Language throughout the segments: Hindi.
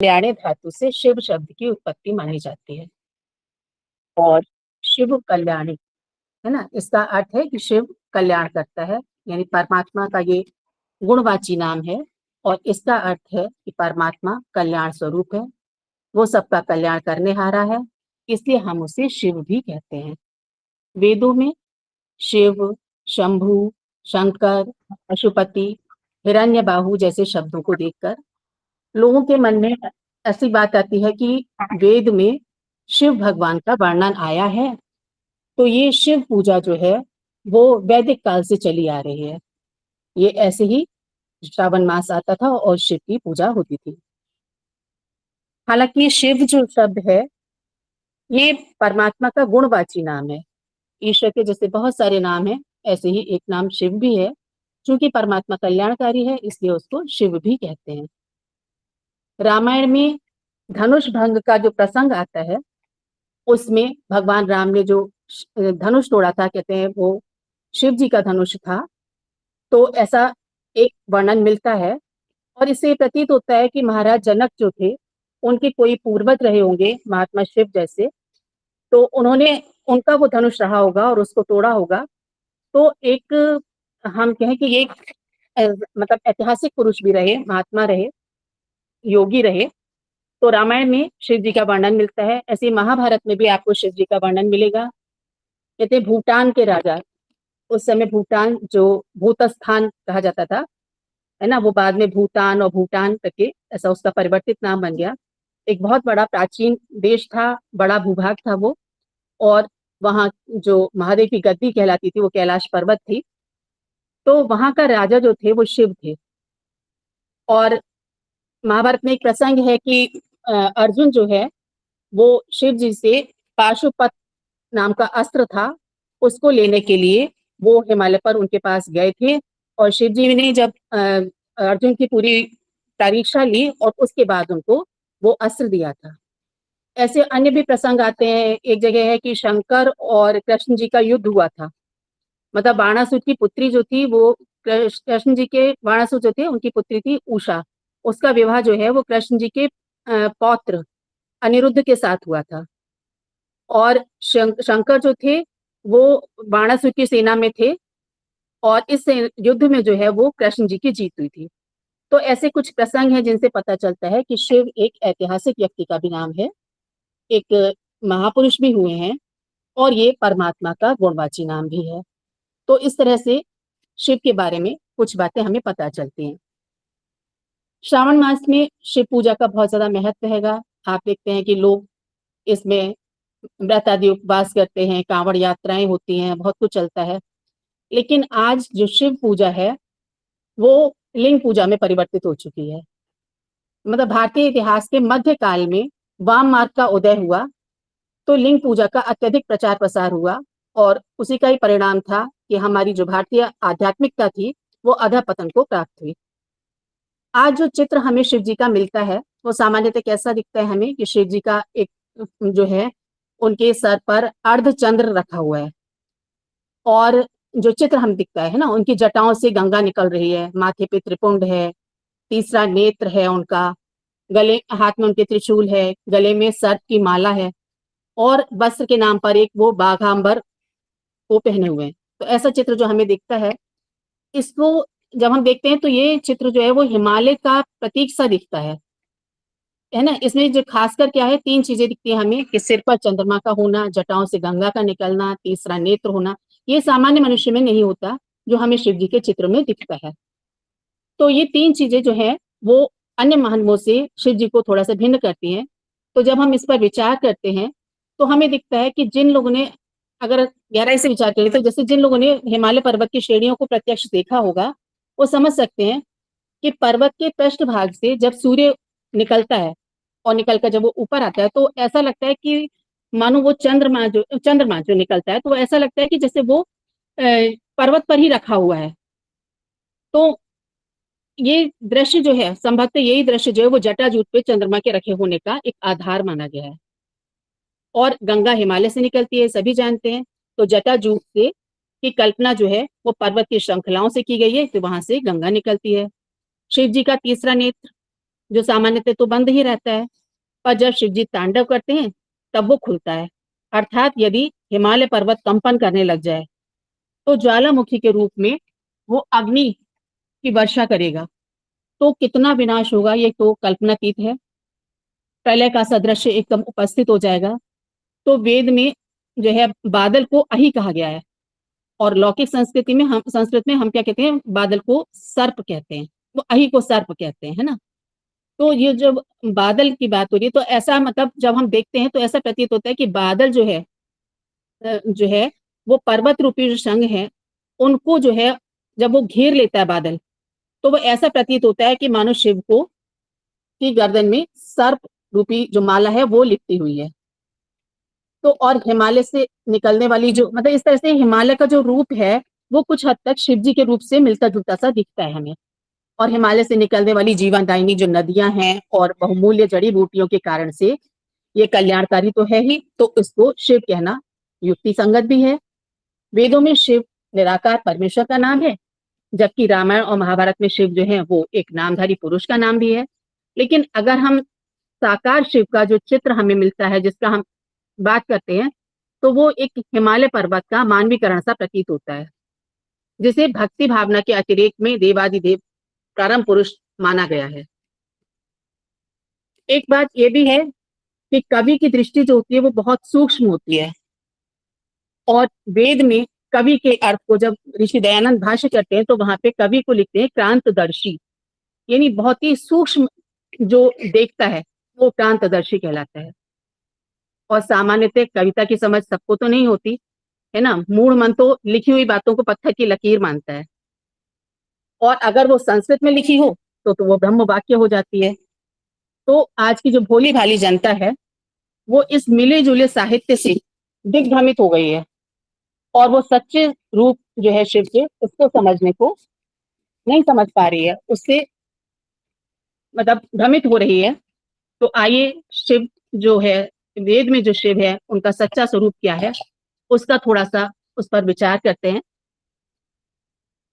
कल्याणे धातु से शिव शब्द की उत्पत्ति मानी जाती है। और शिव कल्याणी, है ना, इसका अर्थ है कि शिव कल्याण करता है, यानी परमात्मा का ये गुणवाची नाम है। और इसका अर्थ है कि परमात्मा कल्याण स्वरूप है, वो सबका कल्याण करने हारा है, इसलिए हम उसे शिव भी कहते हैं। वेदों में शिव, शंभु, शंकर, पशुपति, हिरण्यबाहु जैसे शब्दों को देखकर लोगों के मन में ऐसी बात आती है कि वेद में शिव भगवान का वर्णन आया है, तो ये शिव पूजा जो है वो वैदिक काल से चली आ रही है। ये ऐसे ही श्रावण मास आता था और शिव की पूजा होती थी। हालांकि शिव जो शब्द है ये परमात्मा का गुणवाची नाम है। ईश्वर के जैसे बहुत सारे नाम हैं, ऐसे ही एक नाम शिव भी है। चूंकि परमात्मा कल्याणकारी है इसलिए उसको शिव भी कहते हैं। रामायण में धनुष भंग का जो प्रसंग आता है उसमें भगवान राम ने जो धनुष तोड़ा था, कहते हैं वो शिव जी का धनुष था। तो ऐसा एक वर्णन मिलता है और इससे प्रतीत होता है कि महाराज जनक जो थे उनके कोई पूर्वज रहे होंगे महात्मा शिव जैसे, तो उन्होंने उनका वो धनुष रहा होगा और उसको तोड़ा होगा। तो एक हम कहें कि ये मतलब ऐतिहासिक पुरुष भी रहे, महात्मा रहे, योगी रहे। तो रामायण में शिव जी का वर्णन मिलता है, ऐसे महाभारत में भी आपको शिव जी का वर्णन मिलेगा। कहते भूटान के राजा, उस समय भूटान जो भूतस्थान कहा जाता था, है ना, वो बाद में भूटान और भूटान करके ऐसा उसका परिवर्तित नाम बन गया। एक बहुत बड़ा प्राचीन देश था, बड़ा भूभाग था वो। और वहाँ जो महादेव की गद्दी कहलाती थी वो कैलाश पर्वत थी। तो वहाँ का राजा जो थे वो शिव थे। और महाभारत में एक प्रसंग है कि अर्जुन जो है वो शिव जी से पाशुपत नाम का अस्त्र था, उसको लेने के लिए वो हिमालय पर उनके पास गए थे। और शिव जी ने जब अर्जुन की पूरी परीक्षा ली और उसके बाद उनको वो अस्त्र दिया था। ऐसे अन्य भी प्रसंग आते हैं। एक जगह है कि शंकर और कृष्ण जी का युद्ध हुआ था। मतलब बाणासुर की पुत्री जो थी वो कृष्ण जी के, बाणासुर जो थे उनकी पुत्री थी उषा, उसका विवाह जो है वो कृष्ण जी के पौत्र अनिरुद्ध के साथ हुआ था। और शंकर जो थे वो बाणासुर की सेना में थे और इस युद्ध में जो है वो कृष्ण जी की जीत हुई थी। तो ऐसे कुछ प्रसंग हैं जिनसे पता चलता है कि शिव एक ऐतिहासिक व्यक्ति का भी नाम है, एक महापुरुष भी हुए हैं और ये परमात्मा का गुणवाची नाम भी है। तो इस तरह से शिव के बारे में कुछ बातें हमें पता चलती हैं। श्रावण मास में शिव पूजा का बहुत ज्यादा महत्व हैगा। आप देखते हैं कि लोग इसमें व्रत आदि उपवास करते हैं, कांवड़ यात्राएं होती हैं, बहुत कुछ चलता है। लेकिन आज जो शिव पूजा है वो लिंग पूजा में परिवर्तित हो चुकी है। मतलब भारतीय इतिहास के मध्य काल में वाम मार्ग का उदय हुआ तो लिंग पूजा का अत्यधिक प्रचार प्रसार हुआ और उसी का ही परिणाम था कि हमारी जो भारतीय आध्यात्मिकता थी वो अधःपतन को प्राप्त हुई। आज जो चित्र हमें शिव जी का मिलता है वो सामान्यतः कैसा दिखता है हमें कि शिव जी का एक जो है उनके सर पर अर्धचंद्र रखा हुआ है और जो चित्र हम दिखता है ना उनकी जटाओं से गंगा निकल रही है, माथे पे त्रिपुंड है, तीसरा नेत्र है उनका, गले हाथ में उनके त्रिशूल है, गले में सर्प की माला है और वस्त्र के नाम पर एक वो बाघांबर वो पहने हुए हैं। तो ऐसा चित्र जो हमें दिखता है, इसको जब हम देखते हैं तो ये चित्र जो है वो हिमालय का प्रतीक सा दिखता है ना। इसमें जो खासकर क्या है, तीन चीजें दिखती है हमें कि सिर पर चंद्रमा का होना, जटाओं से गंगा का निकलना, तीसरा नेत्र होना। ये सामान्य मनुष्य में नहीं होता जो हमें शिव जी के चित्र में दिखता है। तो ये तीन चीजें जो है वो अन्य महानवों से शिव जी को थोड़ा सा भिन्न करती हैं। तो जब हम इस पर विचार करते हैं तो हमें दिखता है कि जिन लोगों ने, अगर गहराई से विचार करें तो जैसे जिन लोगों ने हिमालय पर्वत की श्रेणियों को प्रत्यक्ष देखा होगा वो समझ सकते हैं कि पर्वत के पृष्ठभाग से जब सूर्य निकलता है और निकलकर जब वो ऊपर आता है तो ऐसा लगता है कि मानो वो चंद्रमा जो निकलता है तो ऐसा लगता है कि जैसे वो पर्वत पर ही रखा हुआ है। तो ये दृश्य जो है, संभवतः यही दृश्य जो है वो जटाजूट पे चंद्रमा के रखे होने का एक आधार माना गया है। और गंगा हिमालय से निकलती है, सभी जानते हैं। तो जटाजूट से की कल्पना जो है वो पर्वत की श्रृंखलाओं से की गई है, तो वहां से गंगा निकलती है। शिव जी का तीसरा नेत्र जो सामान्यतः तो बंद ही रहता है, पर जब शिव जी तांडव करते हैं तब वो खुलता है। अर्थात यदि हिमालय पर्वत कंपन करने लग जाए तो ज्वालामुखी के रूप में वो अग्नि की वर्षा करेगा, तो कितना विनाश होगा ये तो कल्पनातीत है। प्रलय का सदृश्य एकदम उपस्थित हो जाएगा। तो वेद में जो है बादल को अहि कहा गया है, और लौकिक संस्कृति में हम संस्कृत में हम क्या कहते हैं, बादल को सर्प कहते हैं, वो अहि को सर्प कहते हैं, है ना? तो ये जब बादल की बात हो रही है तो ऐसा मतलब जब हम देखते हैं तो ऐसा प्रतीत होता है कि बादल जो है वो पर्वत रूपी जो संघ है उनको जो है जब वो घेर लेता है बादल, तो वो ऐसा प्रतीत होता है कि मानो शिव को की गर्दन में सर्प रूपी जो माला है वो लिपटी हुई है। तो और हिमालय से निकलने वाली जो मतलब इस तरह से हिमालय का जो रूप है वो कुछ हद तक शिव जी के रूप से मिलता-जुलता सा दिखता है हमें। और हिमालय से निकलने वाली जीवनदायिनी जो नदियाँ हैं और बहुमूल्य जड़ी-बूटियों के कारण से ये कल्याणकारी तो है ही, तो इसको शिव कहना युक्ति संगत भी है। वेदों में शिव निराकार परमेश्वर का नाम है, जबकि रामायण और महाभारत में शिव जो है वो एक नामधारी पुरुष का नाम भी है। लेकिन अगर हम साकार शिव का जो चित्र हमें मिलता है, जिसका हम बात करते हैं, तो वो एक हिमालय पर्वत का मानवीकरण सा प्रतीत होता है, जिसे भक्ति भावना के अतिरेक में देवादिदेव परम पुरुष माना गया है। एक बात ये भी है कि कवि की दृष्टि जो होती है वो बहुत सूक्ष्म होती है, और वेद में कवि के अर्थ को जब ऋषि दयानंद भाष्य करते हैं तो वहां पे कवि को लिखते हैं क्रांतदर्शी, यानी बहुत ही सूक्ष्म जो देखता है वो क्रांतदर्शी कहलाता है। और सामान्यतः कविता की समझ सबको तो नहीं होती, है ना? मूढ़ मन तो लिखी हुई बातों को पत्थर की लकीर मानता है, और अगर वो संस्कृत में लिखी हो तो वो ब्रह्म वाक्य हो जाती है। तो आज की जो भोली भाली जनता है वो इस मिले जुले साहित्य से दिग्भ्रमित हो गई है, और वो सच्चे रूप जो है शिव के उसको समझने को नहीं समझ पा रही है, उससे मतलब भ्रमित हो रही है। तो आइए शिव जो है, वेद में जो शिव है उनका सच्चा स्वरूप क्या है उसका थोड़ा सा उस पर विचार करते हैं।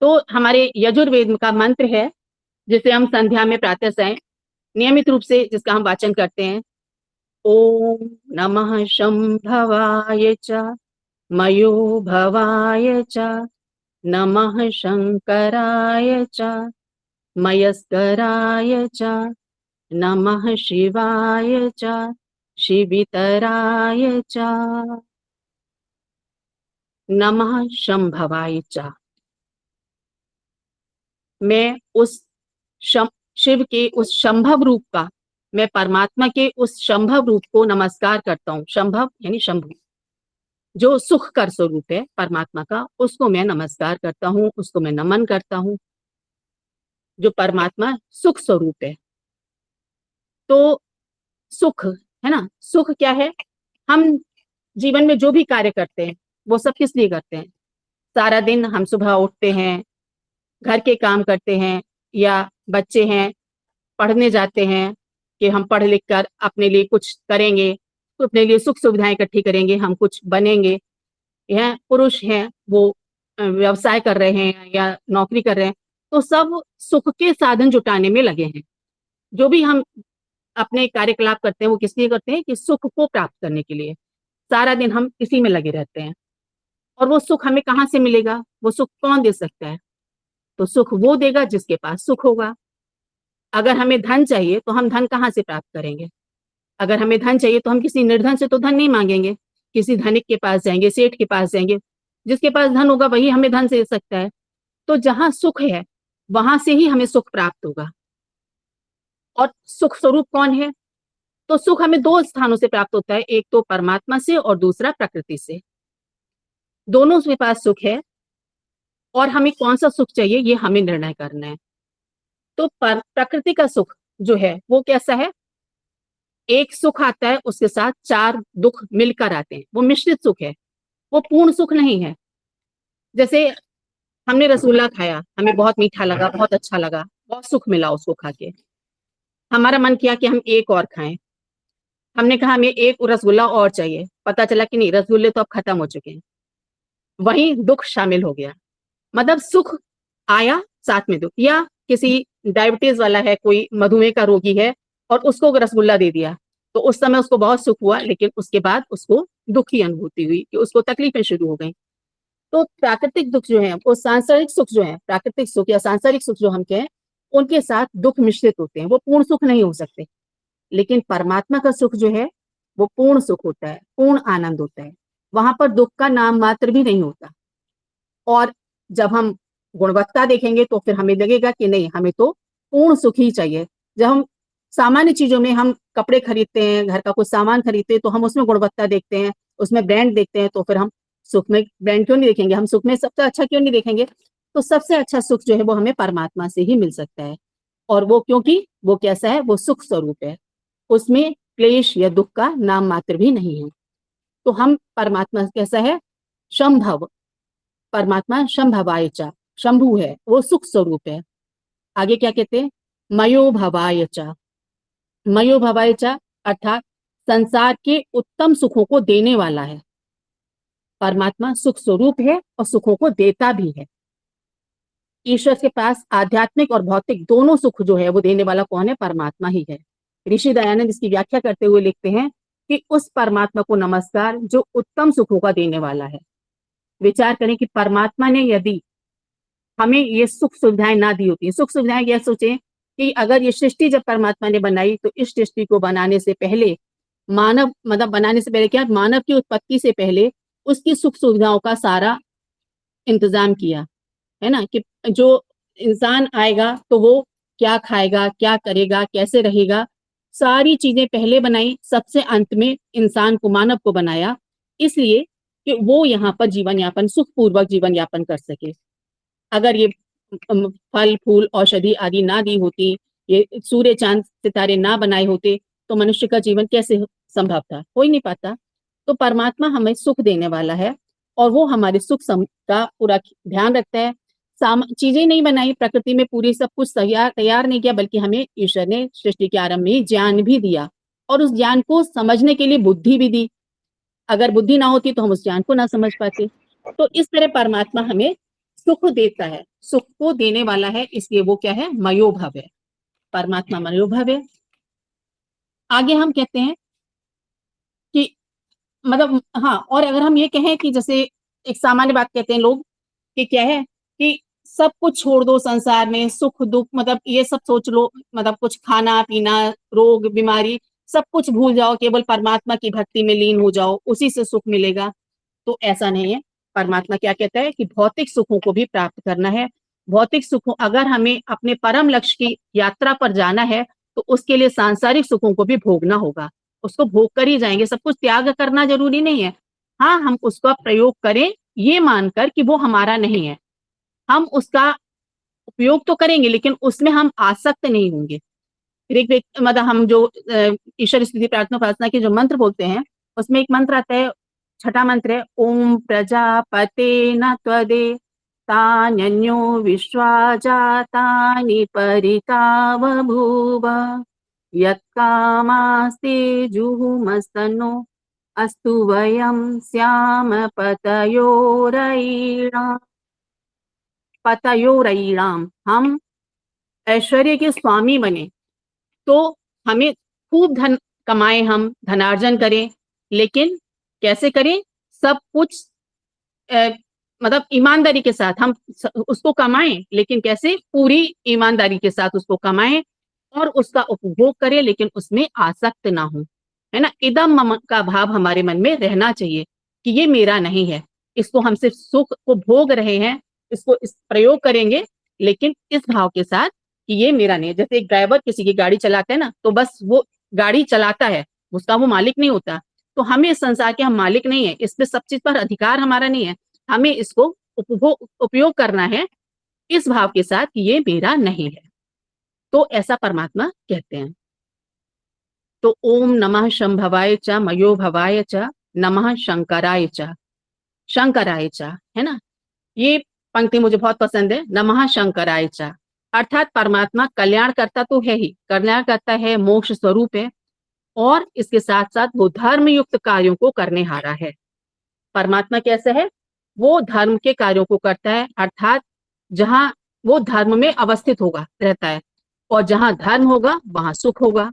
तो हमारे यजुर्वेद का मंत्र है जिसे हम संध्या में प्रातः सायं नियमित रूप से जिसका हम वाचन करते हैं। ओम नमः शंभवाय च मयो भवाय च नमः शंकराय च मयस्कराय च नमः शिवाय च शिवितराय च नमः शंभवाय च। मैं उस शिव के उस शंभव रूप का, मैं परमात्मा के उस शंभव रूप को नमस्कार करता हूँ। शंभव यानी शंभु, जो सुख कर स्वरूप है परमात्मा का, उसको मैं नमस्कार करता हूँ, उसको मैं नमन करता हूँ, जो परमात्मा सुख स्वरूप है। तो सुख है ना, सुख क्या है? हम जीवन में जो भी कार्य करते हैं वो सब किस लिए करते हैं? सारा दिन हम सुबह उठते हैं, घर के काम करते हैं, या बच्चे हैं पढ़ने जाते हैं कि हम पढ़ लिख कर अपने लिए कुछ करेंगे, तो अपने लिए सुख सुविधाएं इकट्ठी करेंगे, हम कुछ बनेंगे। यह पुरुष हैं वो व्यवसाय कर रहे हैं या नौकरी कर रहे हैं, तो सब सुख के साधन जुटाने में लगे हैं। जो भी हम अपने कार्यकलाप करते हैं वो किस लिए करते हैं? कि सुख को प्राप्त करने के लिए। सारा दिन हम इसी में लगे रहते हैं, और वो सुख हमें कहाँ से मिलेगा? वो सुख कौन दे सकता है? तो सुख वो देगा जिसके पास सुख होगा। अगर हमें धन चाहिए तो हम धन कहाँ से प्राप्त करेंगे? अगर हमें धन चाहिए तो हम किसी निर्धन से तो धन नहीं मांगेंगे, किसी धनिक के पास जाएंगे, सेठ के पास जाएंगे। जिसके पास धन होगा वही हमें धन दे सकता है। तो जहाँ सुख है वहां से ही हमें सुख प्राप्त होगा। और सुख स्वरूप कौन है? तो सुख हमें दो स्थानों से प्राप्त होता है, एक तो परमात्मा से और दूसरा प्रकृति से। दोनों के पास सुख है, और हमें कौन सा सुख चाहिए ये हमें निर्णय करना है। तो प्रकृति का सुख जो है वो कैसा है? एक सुख आता है उसके साथ चार दुख मिलकर आते हैं, वो मिश्रित सुख है, वो पूर्ण सुख नहीं है। जैसे हमने रसगुल्ला खाया, हमें बहुत मीठा लगा, बहुत अच्छा लगा, बहुत सुख मिला उसको खा के। हमारा मन किया कि हम एक और खाएं, हमने कहा हमें एक रसगुल्ला और चाहिए, पता चला कि नहीं रसगुल्ले तो अब खत्म हो चुके हैं, वहीं दुख शामिल हो गया। मतलब सुख आया साथ में दुख, या किसी डायबिटीज वाला है, कोई मधुमेह का रोगी है और उसको रसगुल्ला दे दिया, तो उस समय उसको बहुत सुख हुआ, लेकिन उसके बाद उसको दुःख की अनुभूति हुई कि उसको तकलीफें शुरू हो गई। तो प्राकृतिक दुःख जो है वो सांसारिक सुख जो है, प्राकृतिक सुख या सांसारिक सुख जो हम कहें, उनके साथ दुःख मिश्रित होते हैं, वो पूर्ण सुख नहीं हो सकते। लेकिन परमात्मा का सुख जो है वो पूर्ण सुख होता है, पूर्ण आनंद होता है। वहां पर दुःख का नाम मात्र भी नहीं होता। और जब हम गुणवत्ता देखेंगे तो फिर हमें लगेगा कि नहीं, हमें तो पूर्ण सुख ही चाहिए। जब हम सामान्य चीज़ों में हम कपड़े खरीदते हैं, घर का कुछ सामान खरीदते हैं, तो हम उसमें गुणवत्ता देखते हैं, उसमें ब्रांड देखते हैं, तो फिर हम सुख में ब्रांड क्यों नहीं देखेंगे? हम सुख में सबसे अच्छा क्यों नहीं देखेंगे? तो सबसे अच्छा सुख जो है वो हमें परमात्मा से ही मिल सकता है। और वो क्योंकि वो कैसा है? वो सुख स्वरूप है। उसमें क्लेश या दुःख का नाम मात्र भी नहीं है। तो हम परमात्मा कैसा है? शंभव, परमात्मा शंभवाय च, शंभु है, वो सुख स्वरूप है। आगे क्या कहते हैं? मयो भवाय च, मयो भवाय च अर्थात संसार के उत्तम सुखों को देने वाला है। परमात्मा सुख स्वरूप है और सुखों को देता भी है। ईश्वर के पास आध्यात्मिक और भौतिक दोनों सुख जो है वो देने वाला कौन है? परमात्मा ही है। ऋषि दयानंद इसकी व्याख्या करते हुए लिखते हैं कि उस परमात्मा को नमस्कार जो उत्तम सुखों का देने वाला है। विचार करें कि परमात्मा ने यदि हमें ये सुख सुविधाएं ना दी होती, सुख सुविधाएं यह सोचें कि अगर ये सृष्टि जब परमात्मा ने बनाई तो इस सृष्टि को बनाने से पहले मानव, मतलब बनाने से पहले क्या, मानव की उत्पत्ति से पहले उसकी सुख सुविधाओं का सारा इंतजाम किया, है ना, कि जो इंसान आएगा तो वो क्या खाएगा, क्या करेगा, कैसे रहेगा, सारी चीजें पहले बनाई, सबसे अंत में इंसान को, मानव को बनाया, इसलिए कि वो यहाँ पर जीवन यापन, सुखपूर्वक जीवन यापन कर सके। अगर ये फल फूल औषधि आदि ना दी होती, ये सूर्य चांद सितारे ना बनाए होते, तो मनुष्य का जीवन कैसे संभव था? हो ही नहीं पाता। तो परमात्मा हमें सुख देने वाला है और वो हमारे सुख का पूरा ध्यान रखता है। चीजें नहीं बनाई प्रकृति में, पूरी सब कुछ तैयार नहीं किया, बल्कि हमें ईश्वर ने सृष्टि के आरंभ में ज्ञान भी दिया और उस ज्ञान को समझने के लिए बुद्धि भी दी। अगर बुद्धि ना होती तो हम उस ज्ञान को ना समझ पाते। तो इस तरह परमात्मा हमें सुख देता है, सुख को देने वाला है, इसलिए वो क्या है? मयोभव है। परमात्मा मयोभव है। आगे हम कहते हैं कि मतलब हाँ, और अगर हम ये कहें कि जैसे एक सामान्य बात कहते हैं लोग कि क्या है कि सब कुछ छोड़ दो संसार में, सुख दुख मतलब ये सब सोच लो, मतलब कुछ खाना पीना, रोग बीमारी, सब कुछ भूल जाओ, केवल परमात्मा की भक्ति में लीन हो जाओ, उसी से सुख मिलेगा। तो ऐसा नहीं है। परमात्मा क्या कहता है कि भौतिक सुखों को भी प्राप्त करना है। भौतिक सुखों, अगर हमें अपने परम लक्ष्य की यात्रा पर जाना है तो उसके लिए सांसारिक सुखों को भी भोगना होगा। उसको भोग कर ही जाएंगे, सब कुछ त्याग करना जरूरी नहीं है। हाँ, हम उसका प्रयोग करें ये मानकर कि वो हमारा नहीं है, हम उसका उपयोग तो करेंगे लेकिन उसमें हम आसक्त नहीं होंगे। मतलब हम जो ईश्वर स्तुति प्रार्थना उपासना के जो मंत्र बोलते हैं, उसमें एक मंत्र आता है, छठा मंत्र है, ओम प्रजापते न त्वदे तान्यो विश्वा जातानि परिता बभूव यत्कामास्ते जुहुमस्तनो अस्तु वयं स्याम पतयोरयिणाम, हम ऐश्वर्य के स्वामी बने तो हमें खूब धन कमाएं, हम धनार्जन करें, लेकिन कैसे करें? सब कुछ मतलब ईमानदारी के साथ हम उसको कमाएं, लेकिन कैसे? पूरी ईमानदारी के साथ उसको कमाएं और उसका उपभोग करें, लेकिन उसमें आसक्त ना हो, है ना। इदम मम का भाव हमारे मन में रहना चाहिए कि ये मेरा नहीं है, इसको हम सिर्फ सुख को भोग रहे हैं, इसको इस प्रयोग करेंगे, लेकिन इस भाव के साथ कि ये मेरा नहीं है। जैसे एक ड्राइवर किसी की गाड़ी चलाता है ना, तो बस वो गाड़ी चलाता है, उसका वो मालिक नहीं होता। तो हमें इस संसार के हम मालिक नहीं है, इस पे सब चीज पर अधिकार हमारा नहीं है, हमें इसको उपयोग करना है इस भाव के साथ कि ये मेरा नहीं है। तो ऐसा परमात्मा कहते हैं। तो ओम नमः शंभवाय च मयो भवाय च नमः शंकराय च, शंकराय च, है ना। ये पंक्ति मुझे बहुत पसंद है, नमः शंकराय च, अर्थात परमात्मा कल्याण करता तो है ही, कल्याण करता है, मोक्ष स्वरूप है और इसके साथ साथ वो धर्म युक्त कार्यों को करने हारा है। परमात्मा कैसा है? वो धर्म के कार्यों को करता है, अर्थात जहां वो धर्म में अवस्थित होगा, रहता है, और जहां धर्म होगा वहां सुख होगा।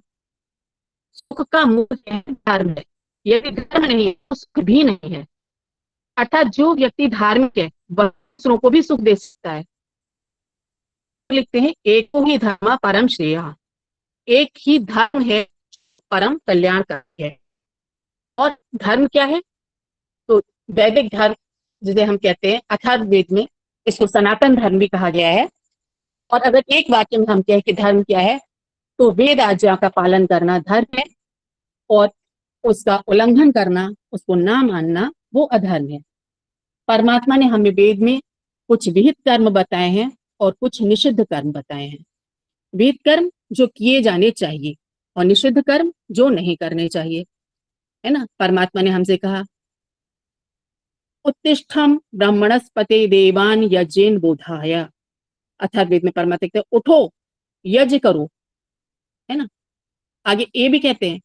सुख का मूल क्या है? धर्म है। यदि धर्म नहीं है तो सुख भी नहीं है। अर्थात जो व्यक्ति धार्मिक है वह दूसरों को भी सुख दे सकता है। लिखते हैं एको ही धर्म परम श्रेय। एक ही धर्म है परम कल्याणकारी है। और धर्म क्या है? तो वैदिक धर्म जिसे हम कहते हैं अथर्ववेद में इसको सनातन धर्म भी कहा गया है। और अगर एक वाक्य में हम कहें कि धर्म क्या है, तो वेद आज्ञा का पालन करना धर्म है और उसका उल्लंघन करना, उसको ना मानना, वो अधर्म है। परमात्मा ने हमें वेद में कुछ विहित कर्म बताए हैं और कुछ निषिद्ध कर्म बताए हैं। विहित कर्म जो किए जाने चाहिए और निषिद्ध कर्म जो नहीं करने चाहिए, है ना। परमात्मा ने हमसे कहा उत्तिष्ठम ब्राह्मणस्पते देवान यज्ञेन बोधाय। अथर्ववेद में परमात्मा कहते हैं उठो यज्ञ करो, है ना। आगे ये भी कहते हैं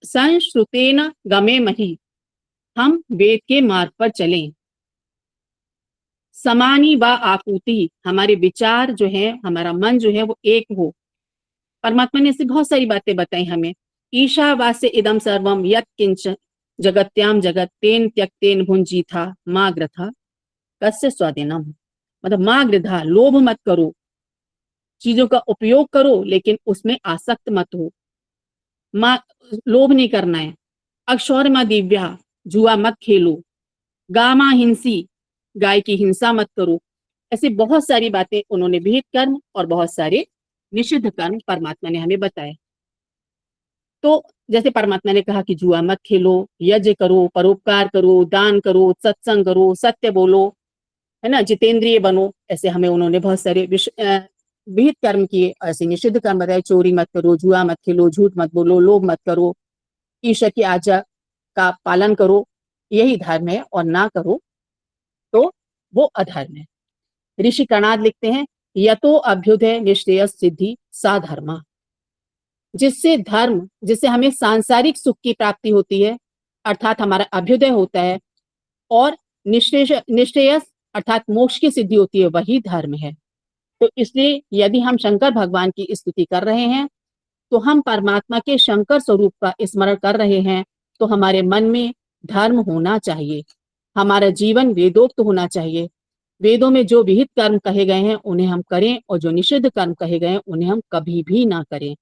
संश्रुतेन गमे मही, हम वेद के मार्ग पर चलें। समानी व आकुति, हमारे विचार जो है, हमारा मन जो है वो एक हो। परमात्मा ने ऐसी बहुत सारी बातें बताई हमें। ईशावास्य इदम सर्वम यत् किंच जगत्याम जगत तेन त्यक्तेन भुंजीथा माँ ग्रथा कस्य स्वाधीनम। मतलब माँ गृधा, लोभ मत करो, चीजों का उपयोग करो लेकिन उसमें आसक्त मत हो। माँ, लोभ नहीं करना है। अक्षौरमा दिव्या, जुआ मत खेलो। गामा हिंसी, गाय की हिंसा मत करो। ऐसी बहुत सारी बातें उन्होंने विहित कर्म और बहुत सारे निषिद्ध कर्म परमात्मा ने हमें बताए। तो जैसे परमात्मा ने कहा कि जुआ मत खेलो, यज्ञ करो, परोपकार करो, दान करो, सत्संग करो, सत्य बोलो, है ना, जितेंद्रिय बनो। ऐसे हमें उन्होंने बहुत सारे विहित कर्म किए, ऐसे निषिद्ध कर्म बताए। चोरी मत करो, जुआ मत खेलो, झूठ मत बोलो, लोभ मत करो, ईश्वर की आज्ञा का पालन करो, यही धर्म है। और ना करो तो वो अधर्म है। ऋषि कणाद लिखते हैं यतो अभ्युदय निश्रेय सिद्धि सा धर्मा। जिससे हमें सांसारिक सुख की प्राप्ति होती है, अर्थात हमारा अभ्युदय होता है, और निश्रेयस अर्थात मोक्ष की सिद्धि होती है, वही धर्म है। तो इसलिए यदि हम शंकर भगवान की स्तुति कर रहे हैं तो हम परमात्मा के शंकर स्वरूप का स्मरण कर रहे हैं। तो हमारे मन में धर्म होना चाहिए, हमारा जीवन वेदोक्त होना चाहिए। वेदों में जो विहित कर्म कहे गए हैं उन्हें हम करें और जो निषिद्ध कर्म कहे गए हैं उन्हें हम कभी भी ना करें।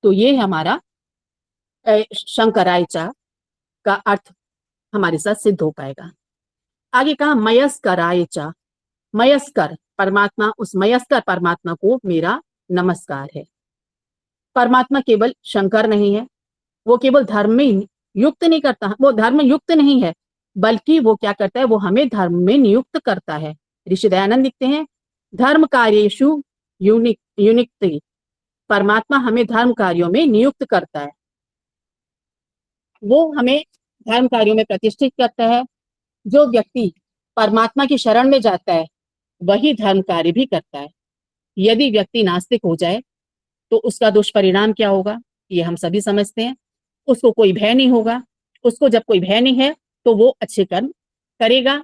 तो ये हमारा शंकरायचा का अर्थ हमारे साथ सिद्ध हो पाएगा। आगे कहा मयस्करायचा, मयस्कर परमात्मा, उस मयस्कर परमात्मा को मेरा नमस्कार है। परमात्मा केवल शंकर नहीं है, वो केवल धर्म में युक्त नहीं करता, वो धर्म युक्त नहीं है, बल्कि वो क्या करता है, वो हमें धर्म में नियुक्त करता है। ऋषि दयानंद लिखते हैं धर्म कार्येषु युनिक्ति, परमात्मा हमें धर्म कार्यों में नियुक्त करता है। वो हमें धर्म कार्यों में प्रतिष्ठित करता है। जो व्यक्ति परमात्मा की शरण में जाता है वही धर्म कार्य भी करता है। यदि व्यक्ति नास्तिक हो जाए तो उसका दुष्परिणाम क्या होगा, ये हम सभी समझते हैं। उसको कोई भय नहीं होगा। उसको जब कोई भय नहीं है तो वो अच्छे कर्म करेगा,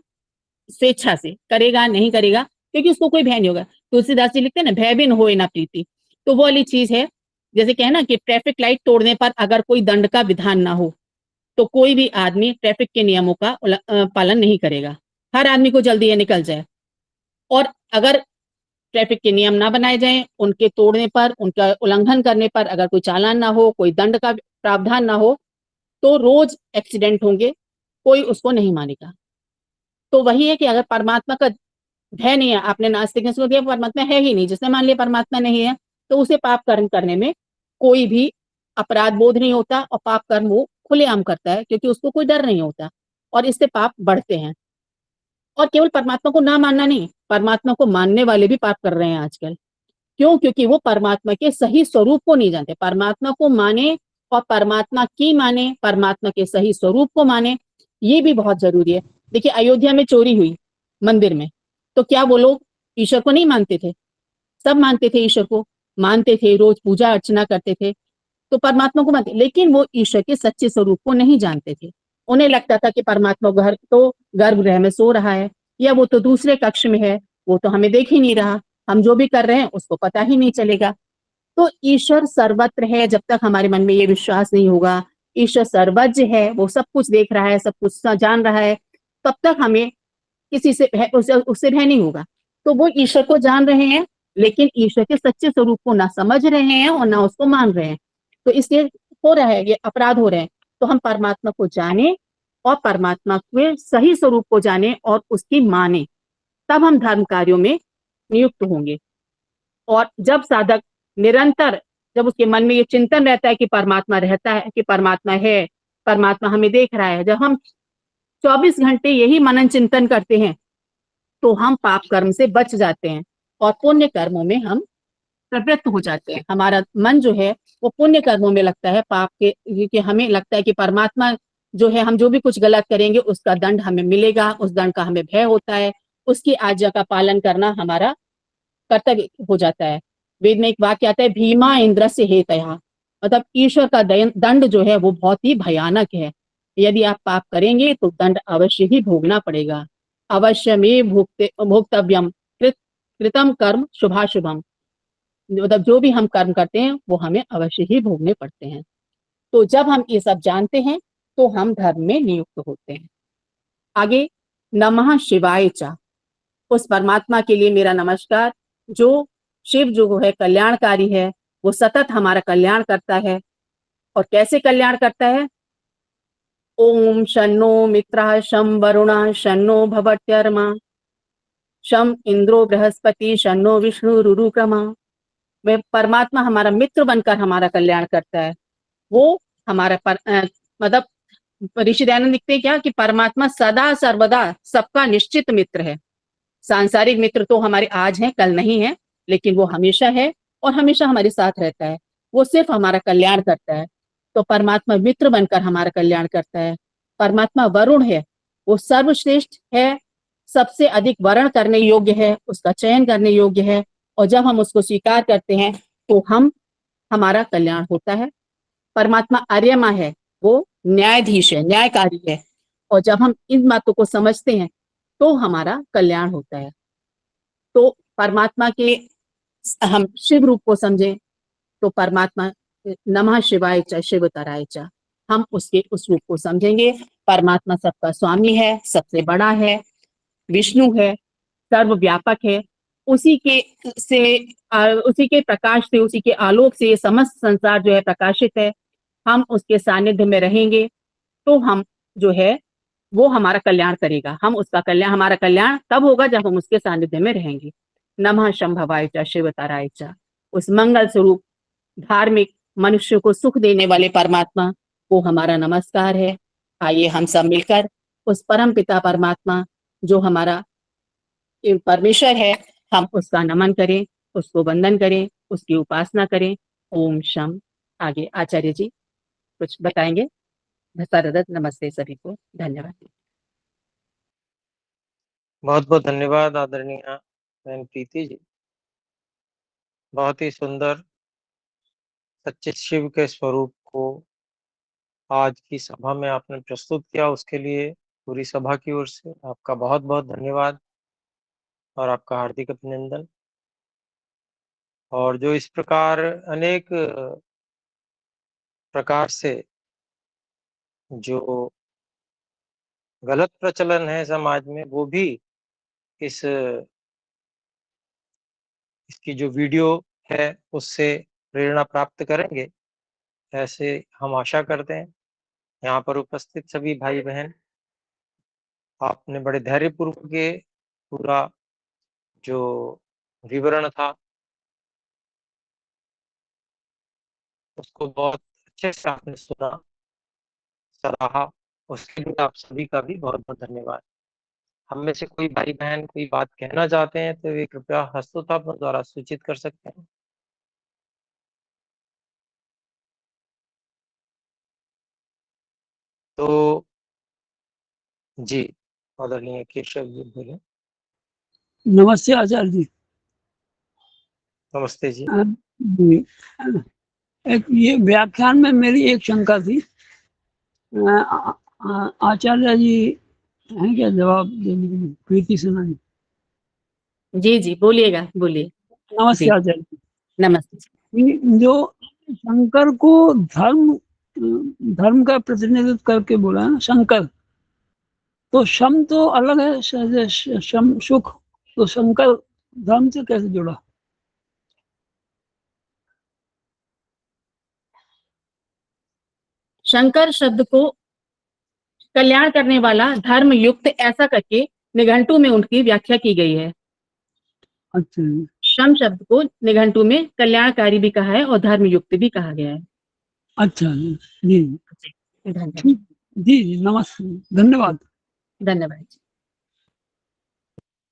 स्वेच्छा से करेगा, नहीं करेगा क्योंकि उसको कोई भय नहीं होगा। तुलसीदास जी लिखते हैं ना, भय बिन होए ना प्रीति। तो वो वाली चीज है, जैसे कहना कि ट्रैफिक लाइट तोड़ने पर अगर कोई दंड का विधान ना हो तो कोई भी आदमी ट्रैफिक के नियमों का पालन नहीं करेगा। हर आदमी को जल्दी है निकल जाए। और अगर ट्रैफिक के नियम ना बनाए जाएं, उनके तोड़ने पर, उनका उल्लंघन करने पर अगर कोई चालान ना हो, कोई दंड का प्रावधान ना हो, तो रोज एक्सीडेंट होंगे, कोई उसको नहीं मानेगा। तो वही है कि अगर परमात्मा का भय नहीं है, आपने नास्तिक ने सोच दिया परमात्मा है ही नहीं, जिसने मान लिया परमात्मा नहीं है तो उसे पाप कर्म करने में कोई भी अपराध बोध नहीं होता और पाप कर्म वो खुलेआम करता है क्योंकि उसको कोई डर नहीं होता और इससे पाप बढ़ते हैं। और केवल परमात्मा को ना मानना नहीं, परमात्मा को मानने वाले भी पाप कर रहे हैं आजकल। क्यों? क्योंकि वो परमात्मा के सही स्वरूप को नहीं जानते। परमात्मा को माने और परमात्मा की माने, परमात्मा के सही स्वरूप को माने, ये भी बहुत जरूरी है। देखिए अयोध्या में चोरी हुई मंदिर में, तो क्या वो लोग ईश्वर को नहीं मानते थे? सब मानते थे, ईश्वर को मानते थे, रोज पूजा अर्चना करते थे, तो परमात्मा को मानते, लेकिन वो ईश्वर के सच्चे स्वरूप को नहीं जानते थे। उन्हें लगता था कि परमात्मा घर तो गर्भगृह में सो रहा है, या वो तो दूसरे कक्ष में है, वो तो हमें देख ही नहीं रहा, हम जो भी कर रहे हैं उसको पता ही नहीं चलेगा। तो ईश्वर सर्वत्र है, जब तक हमारे मन में ये विश्वास नहीं होगा, ईश्वर सर्वज्ञ है, वो सब कुछ देख रहा है, सब कुछ जान रहा है, तब तक हमें किसी से भय, उससे भय नहीं होगा। तो वो ईश्वर को जान रहे हैं, लेकिन ईश्वर के सच्चे स्वरूप को ना समझ रहे हैं और ना उसको मान रहे हैं। तो इसलिए हो रहा है, ये अपराध हो रहे हैं। तो हम परमात्मा को जाने और परमात्मा के सही स्वरूप को जाने और उसकी माने, तब हम धर्म कार्यों में नियुक्त होंगे। और जब साधक निरंतर, जब उसके मन में ये चिंतन रहता है कि परमात्मा रहता है, कि परमात्मा है, परमात्मा हमें देख रहा है, जब हम 24 घंटे यही मनन चिंतन करते हैं, तो हम पाप कर्म से बच जाते हैं और पुण्य कर्मों में हम प्रवृत्त हो जाते हैं। हमारा मन जो है वो पुण्य कर्मों में लगता है, पाप के, क्योंकि हमें लगता है कि परमात्मा जो है, हम जो भी कुछ गलत करेंगे उसका दंड हमें मिलेगा, उस दंड का हमें भय होता है, उसकी आज्ञा का पालन करना हमारा कर्तव्य हो जाता है। वेद में एक वाक्य आता है, भीमा इंद्र से हेतया, मतलब ईश्वर का दंड जो है वो बहुत ही भयानक है। यदि आप पाप करेंगे तो दंड अवश्य ही भोगना पड़ेगा। अवश्य में भोक्तव्यम कृतम कर्म शुभाशुभम, मतलब जो भी हम कर्म करते हैं वो हमें अवश्य ही भोगने पड़ते हैं। तो जब हम ये सब जानते हैं तो हम धर्म में नियुक्त होते हैं। आगे, नमः शिवाय च, उस परमात्मा के लिए मेरा नमस्कार, जो शिव जो है कल्याणकारी है, वो सतत हमारा कल्याण करता है। और कैसे कल्याण करता है? ओम शन्नो मित्रः शं वरुणः शन्नो भवत्यर्मा शम इंद्रो बृहस्पति शन्नो विष्णु रुरुक्रमा। वे परमात्मा हमारा मित्र बनकर हमारा कल्याण करता है। वो हमारा मतलब ऋषि दयानंद लिखते हैं क्या, कि परमात्मा सदा सर्वदा सबका निश्चित मित्र है। सांसारिक मित्र तो हमारे आज हैं, कल नहीं है, लेकिन वो हमेशा है और हमेशा हमारे साथ रहता है। वो सिर्फ हमारा कल्याण करता है। तो परमात्मा मित्र बनकर हमारा कल्याण करता है। परमात्मा वरुण है, वो सर्वश्रेष्ठ है, सबसे अधिक वर्ण करने योग्य है, उसका चयन करने योग्य है। और जब हम उसको स्वीकार करते हैं तो हमारा कल्याण होता है। परमात्मा आर्यमा है, वो न्यायाधीश है, न्यायकारी है। और जब हम इन बातों को समझते हैं तो हमारा कल्याण होता है। तो परमात्मा के हम शिव रूप को समझें तो परमात्मा नमः शिवाय च शिवतराय च, हम उसके उस रूप को समझेंगे। परमात्मा सबका स्वामी है, सबसे बड़ा है, विष्णु है, सर्वव्यापक है। उसी के उसी के प्रकाश से, उसी के आलोक से ये समस्त संसार जो है प्रकाशित है। हम उसके सानिध्य में रहेंगे तो हम जो है वो हमारा कल्याण करेगा। हम उसका कल्याण, हमारा कल्याण तब होगा जब हम उसके सानिध्य में रहेंगे। नमः शंभवाय च शिवताराय च, उस मंगल स्वरूप धार्मिक मनुष्य को सुख देने वाले परमात्मा को हमारा नमस्कार है। आइए हम सब मिलकर उस परम पिता परमात्मा जो हमारा परमेश्वर है, हम उसका नमन करें, उसको वंदन करें, उसकी उपासना करें। ओम शम। आगे आचार्य जी कुछ बताएंगे। सरदत्त नमस्ते सभी को, धन्यवाद। बहुत बहुत धन्यवाद आदरणीय बहन प्रीति जी। बहुत ही सुंदर सच्चे शिव के स्वरूप को आज की सभा में आपने प्रस्तुत किया, उसके लिए पूरी सभा की ओर से आपका बहुत बहुत धन्यवाद और आपका हार्दिक अभिनंदन। और जो इस प्रकार अनेक प्रकार से जो गलत प्रचलन है समाज में, वो भी इसकी जो वीडियो है उससे प्रेरणा प्राप्त करेंगे, ऐसे हम आशा करते हैं। यहाँ पर उपस्थित सभी भाई बहन, आपने बड़े धैर्यपूर्वक के पूरा जो विवरण था उसको बहुत अच्छे से आपने सुना, सराहा, उसके लिए आप सभी का भी बहुत बहुत धन्यवाद। हम में से कोई भाई बहन कोई बात कहना चाहते हैं तो वे कृपया हस्तोत्थाप द्वारा सूचित कर सकते हैं। तो जी, आदरणीय केशव जी बोले। नमस्ते आचार्य जी। नमस्ते जी। एक ये व्याख्यान में मेरी एक शंका थी। आचार्य जी हैं क्या जवाब देने के लिए? प्रीति सुनाई। जी जी बोलिएगा, बोलिए। नमस्ते जी आचार्य जी। नमस्ते। जो शंकर को धर्म का प्रतिनिधित्व करके बोला है ना शंकर, तो शम तो अलग है, शम सुख, तो शंकर धर्म से कैसे जुड़ा? शंकर शब्द को कल्याण करने वाला, धर्म युक्त, ऐसा करके निघंटु में उनकी व्याख्या की गई है। अच्छा शम शब्द को निघंटु में कल्याणकारी भी कहा है और धर्म युक्त भी कहा गया है। अच्छा जी, धन्यवाद। ठीक, जी नमस्ते, धन्यवाद। धन्यवाद।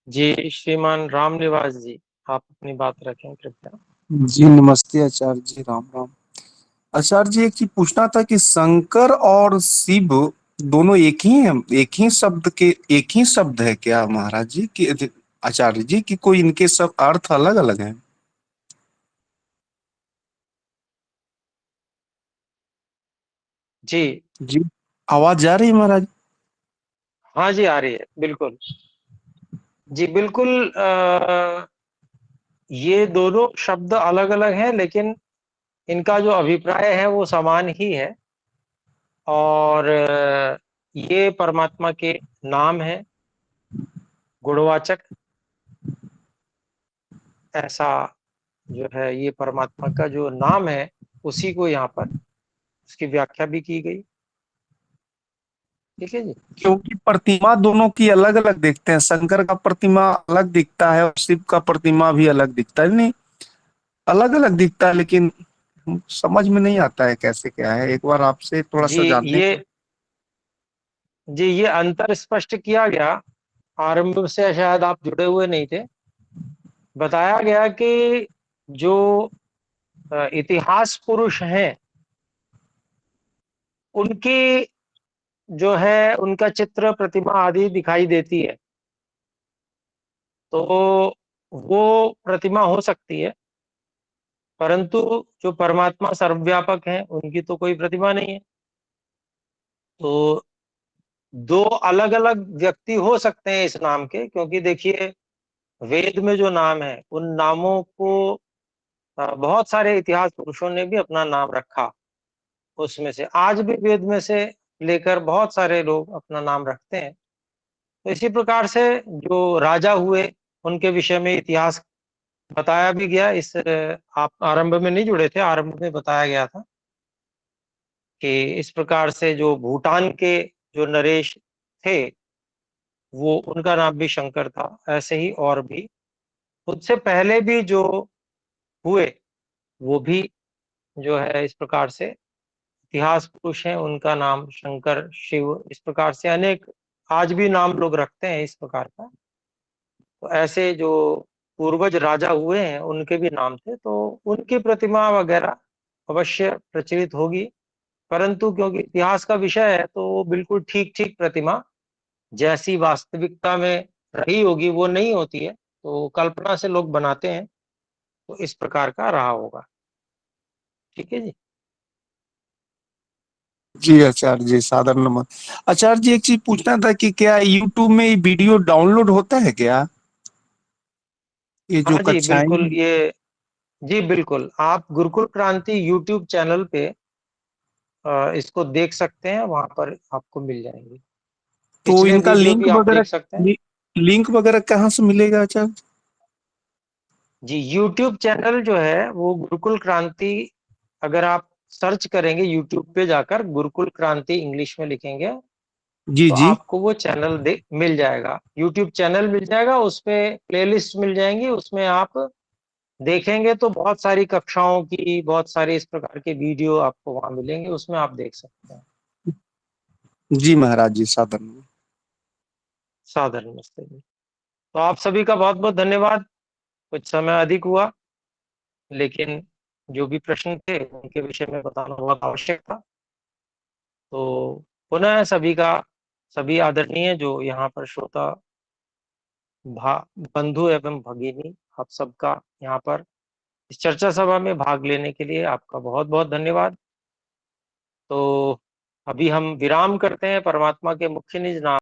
जी श्रीमान रामनिवास जी, आप अपनी बात रखें कृपया। जी नमस्ते आचार्य जी, राम राम। आचार्य जी, एक चीज पूछना था कि शंकर और शिव दोनों एक ही हैं, एक ही शब्द है क्या महाराज जी, कि आचार्य जी, कि कोई इनके सब अर्थ अलग अलग हैं? जी जी आवाज जा रही है महाराज? हाँ जी, आ रही है, बिल्कुल जी, बिल्कुल। ये दोनों शब्द अलग अलग हैं, लेकिन इनका जो अभिप्राय है वो समान ही है। और ये परमात्मा के नाम है, गुणवाचक। ऐसा जो है, ये परमात्मा का जो नाम है, उसी को यहाँ पर उसकी व्याख्या भी की गई। ठीक है जी। क्योंकि प्रतिमा दोनों की अलग अलग देखते हैं, शंकर का प्रतिमा अलग दिखता है और शिव का प्रतिमा भी अलग दिखता है, नहीं अलग अलग दिखता है, लेकिन समझ में नहीं आता है कैसे क्या है। एक बार आपसे थोड़ा जी सा जानने ये को। जी ये अंतर स्पष्ट किया गया। आरंभ से शायद आप जुड़े हुए नहीं थे। बताया गया कि जो इतिहास पुरुष हैं, उनकी जो है उनका चित्र, प्रतिमा आदि दिखाई देती है, तो वो प्रतिमा हो सकती है। परंतु जो परमात्मा सर्वव्यापक है, उनकी तो कोई प्रतिमा नहीं है। तो दो अलग अलग व्यक्ति हो सकते हैं इस नाम के, क्योंकि देखिए वेद में जो नाम है, उन नामों को बहुत सारे इतिहास पुरुषों ने भी अपना नाम रखा। उसमें से आज भी वेद में से लेकर बहुत सारे लोग अपना नाम रखते हैं। तो इसी प्रकार से जो राजा हुए, उनके विषय में इतिहास बताया भी गया। आप आरंभ में नहीं जुड़े थे, आरंभ में बताया गया था कि इस प्रकार से जो भूटान के जो नरेश थे, वो उनका नाम भी शंकर था। ऐसे ही और भी उससे पहले भी जो हुए, वो भी जो है इस प्रकार से इतिहास पुरुष हैं, उनका नाम शंकर, शिव, इस प्रकार से अनेक आज भी नाम लोग रखते हैं इस प्रकार का। तो ऐसे जो पूर्वज राजा हुए हैं, उनके भी नाम थे, तो उनकी प्रतिमा वगैरह अवश्य प्रचलित होगी। परंतु क्योंकि इतिहास का विषय है, तो वो बिल्कुल ठीक ठीक प्रतिमा जैसी वास्तविकता में रही होगी वो नहीं होती है, तो कल्पना से लोग बनाते हैं। तो इस प्रकार का रहा होगा। ठीक है जी। जी आचार्य जी, सादर नमस्ते। आचार्य जी, एक चीज पूछना था कि क्या यूट्यूब में ये वीडियो डाउनलोड होता है क्या, ये जो हाँ जी, कक्षाएं? बिल्कुल। ये जी बिल्कुल, आप गुरुकुल क्रांति यूट्यूब चैनल पे इसको देख सकते हैं, वहां पर आपको मिल जाएंगे। तो पिछले इनका वीडियो लिंक भी आप वगैरह, देख सकते हैं। लिंक वगैरह कहाँ से मिलेगा आचार्य? जी यूट्यूब चैनल जो है वो गुरुकुल क्रांति, अगर आप सर्च करेंगे यूट्यूब पे जाकर, गुरुकुल क्रांति इंग्लिश में लिखेंगे, जी तो जी। आपको वो चैनल मिल जाएगा। यूट्यूब चैनल मिल जाएगा, उसपे प्लेलिस्ट मिल जाएंगी, उसमें आप देखेंगे तो बहुत सारी कक्षाओं की, बहुत सारे इस प्रकार के वीडियो आपको वहां मिलेंगे, उसमें आप देख सकते हैं। जी महाराज जी, सादर नमस्ते। सादर नमस्ते जी। तो आप सभी का बहुत बहुत धन्यवाद। कुछ समय अधिक हुआ, लेकिन जो भी प्रश्न थे उनके विषय में बताना बहुत आवश्यक था। तो पुनः सभी आदरणीय जो यहाँ पर श्रोता बंधु एवं भगिनी, आप सबका यहाँ पर इस चर्चा सभा में भाग लेने के लिए आपका बहुत बहुत धन्यवाद। तो अभी हम विराम करते हैं। परमात्मा के मुख्य निज नाम